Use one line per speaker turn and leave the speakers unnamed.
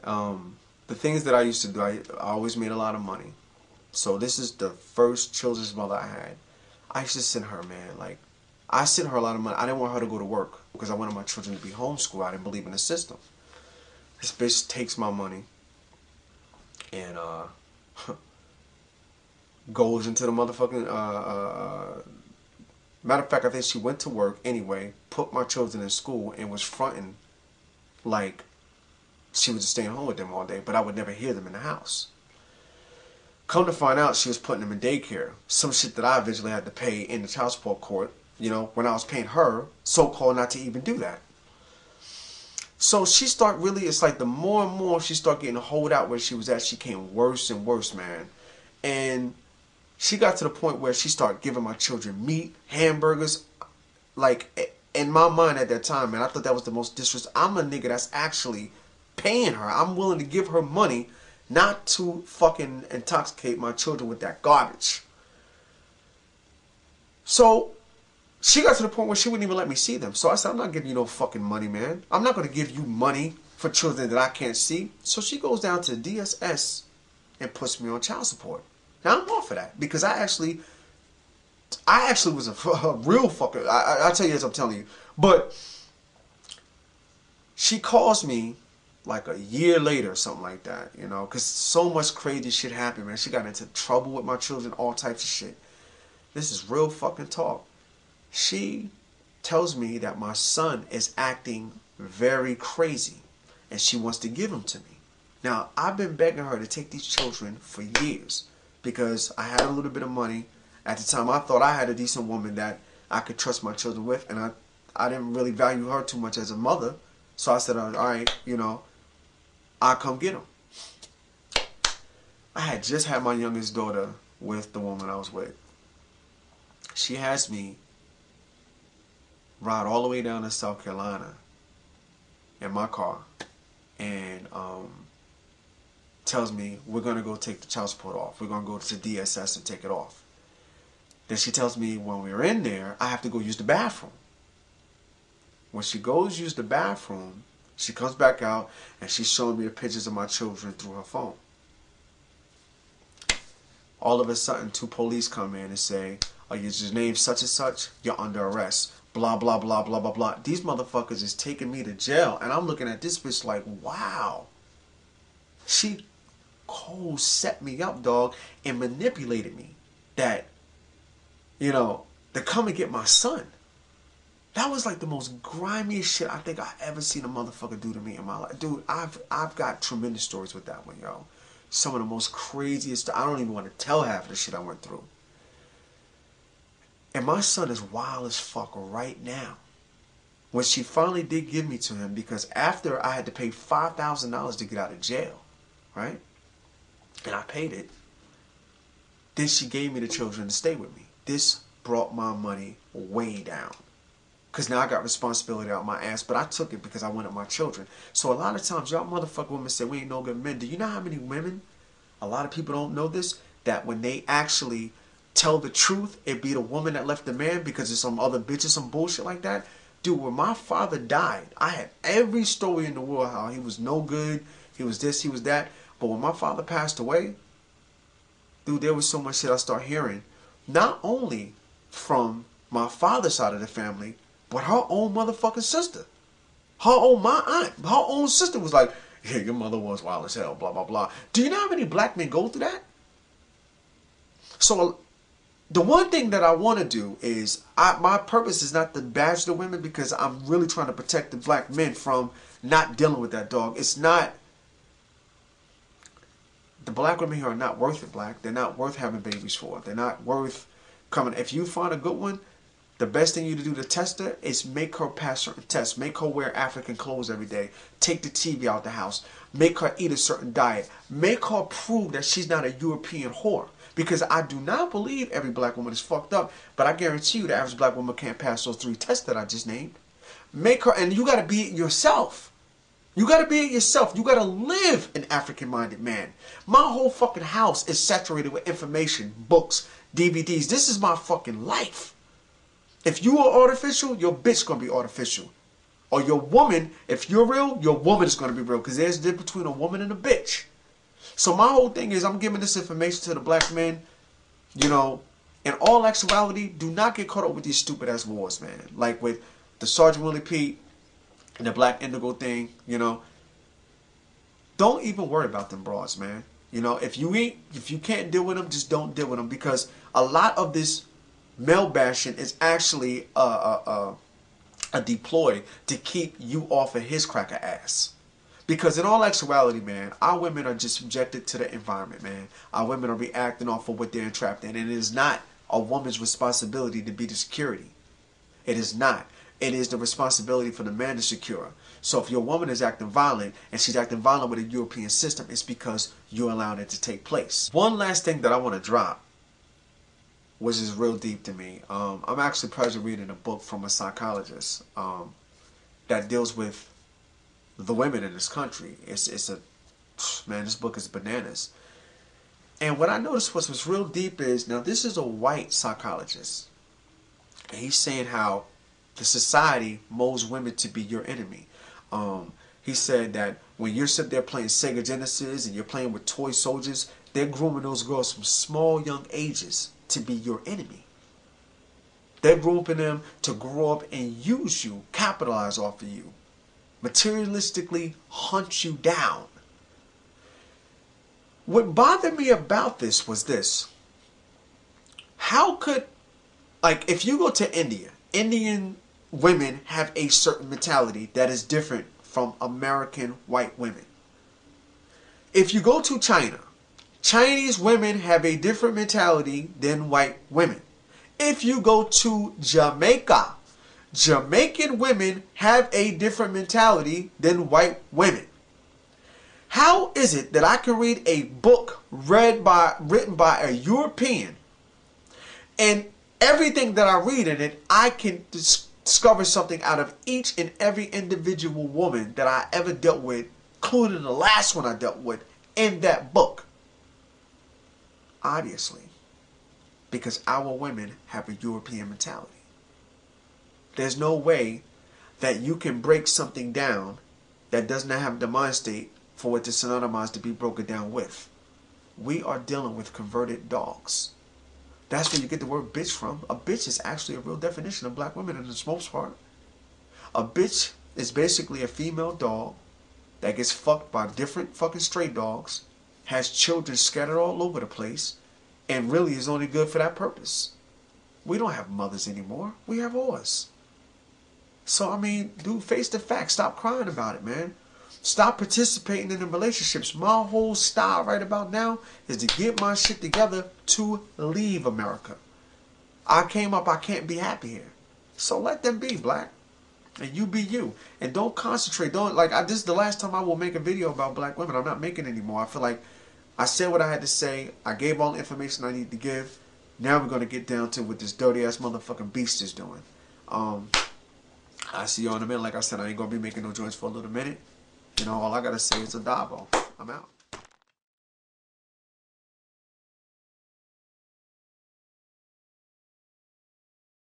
The things that I used to do, I always made a lot of money. So this is the first children's mother I had. I used to send her, man, like, I sent her a lot of money. I didn't want her to go to work because I wanted my children to be homeschooled. I didn't believe in the system. This bitch takes my money and goes into the motherfucking matter of fact, I think she went to work anyway, put my children in school, and was fronting like she was just staying home with them all day, but I would never hear them in the house. Come to find out, she was putting them in daycare. Some shit that I eventually had to pay in the child support court, you know, when I was paying her, so-called not to even do that. So she started really, it's like the more and more she started getting hold out where she was at, she came worse and worse, man. And she got to the point where she started giving my children meat, hamburgers. Like, in my mind at that time, man, I thought that was the most disrespectful. I'm a nigga that's actually paying her. I'm willing to give her money not to fucking intoxicate my children with that garbage. So she got to the point where she wouldn't even let me see them. So I said, I'm not giving you no fucking money, man. I'm not going to give you money for children that I can't see. So she goes down to the DSS and puts me on child support. Now I'm off of that because I actually was a real fucker. I'll tell you as I'm telling you. But she calls me like a year later or something like that, you know, because so much crazy shit happened, man. She got into trouble with my children, all types of shit. This is real fucking talk. She tells me that my son is acting very crazy and she wants to give him to me. Now, I've been begging her to take these children for years because I had a little bit of money. At the time, I thought I had a decent woman that I could trust my children with, and I didn't really value her too much as a mother. So I said, all right, you know, I'll come get them. I had just had my youngest daughter with the woman I was with. She has me ride all the way down to South Carolina in my car and tells me we're going to go take the child support off. We're going to go to DSS and take it off. Then she tells me when we're in there, I have to go use the bathroom. When she goes use the bathroom, she comes back out and she's showing me the pictures of my children through her phone. All of a sudden, 2 police come in and say, oh, your name such and such, you're under arrest. Blah, blah, blah, blah, blah, blah. These motherfuckers is taking me to jail. And I'm looking at this bitch like, wow. She cold set me up, dog, and manipulated me. That, you know, to come and get my son. That was like the most grimiest shit I think I ever seen a motherfucker do to me in my life. Dude, I've got tremendous stories with that one, yo. Some of the most craziest, I don't even want to tell half of the shit I went through. And my son is wild as fuck right now. When she finally did give me to him, because after I had to pay $5,000 to get out of jail, right? And I paid it. Then she gave me the children to stay with me. This brought my money way down. Because now I got responsibility out my ass, but I took it because I wanted my children. So a lot of times, y'all motherfucking women say, we ain't no good men. Do you know how many women, a lot of people don't know this, that when they actually tell the truth, it be the woman that left the man because of some other bitch or some bullshit like that? Dude, when my father died, I had every story in the world how he was no good, he was this, he was that. But when my father passed away, dude, there was so much shit I started hearing. Not only from my father's side of the family, but her own motherfucking sister. My aunt, her own sister was like, yeah, your mother was wild as hell, blah, blah, blah. Do you know how many black men go through that? So the one thing that I want to do is, my purpose is not to bash the women because I'm really trying to protect the black men from not dealing with that, dog. It's not, the black women here are not worth it, black. They're not worth having babies for. They're not worth coming. If you find a good one, the best thing you to do to test her is make her pass certain tests. Make her wear African clothes every day. Take the TV out the house. Make her eat a certain diet. Make her prove that she's not a European whore. Because I do not believe every black woman is fucked up, but I guarantee you the average black woman can't pass those 3 tests that I just named. Make her, and you got to be it yourself. You got to be it yourself. You got to live an African-minded man. My whole fucking house is saturated with information, books, DVDs. This is my fucking life. If you are artificial, your bitch gonna be artificial. Or your woman, if you're real, your woman is going to be real. Because there's a difference between a woman and a bitch. So my whole thing is I'm giving this information to the black men. You know, in all actuality, do not get caught up with these stupid ass wars, man. Like with the Sergeant Willie Pete and the Black Indigo thing, you know. Don't even worry about them broads, man. You know, if you can't deal with them, just don't deal with them. Because a lot of this male bashing is actually a deploy to keep you off of his cracker ass. Because in all actuality, man, our women are just subjected to the environment, man. Our women are reacting off of what they're entrapped in. And it is not a woman's responsibility to be the security. It is not. It is the responsibility for the man to secure. So if your woman is acting violent, and she's acting violent with a European system, it's because you're allowing it to take place. One last thing that I want to drop, which is real deep to me. I'm actually presently reading a book from a psychologist that deals with the women in this country. Man, this book is bananas. And what I noticed was real deep is, now this is a white psychologist. And he's saying how the society molds women to be your enemy. He said that when you're sitting there playing Sega Genesis and you're playing with toy soldiers, they're grooming those girls from small young ages to be your enemy. They're grooming them to grow up and use you, capitalize off of you, materialistically hunt you down. What bothered me about this was this. How could, like, if you go to India, Indian women have a certain mentality that is different from American white women. If you go to China, Chinese women have a different mentality than white women. If you go to Jamaica, Jamaican women have a different mentality than white women. How is it that I can read a book written by a European, and everything that I read in it, I can discover something out of each and every individual woman that I ever dealt with, including the last one I dealt with, in that book? Obviously, because our women have a European mentality. There's no way that you can break something down that does not have the mind state for it to synonymize to be broken down with. We are dealing with converted dogs. That's where you get the word bitch from. A bitch is actually a real definition of black women in the most part. A bitch is basically a female dog that gets fucked by different fucking stray dogs, has children scattered all over the place, and really is only good for that purpose. We don't have mothers anymore. We have whores. So, I mean, dude, face the facts. Stop crying about it, man. Stop participating in the relationships. My whole style right about now is to get my shit together to leave America. I came up, I can't be happy here. So let them be, black. And you be you. And don't concentrate. This is the last time I will make a video about black women. I'm not making it anymore. I feel like I said what I had to say. I gave all the information I need to give. Now we're going to get down to what this dirty ass motherfucking beast is doing. I see you in a minute. Like I said, I ain't going to be making no joints for a little minute. You know, all I got to say is a dabo. I'm out.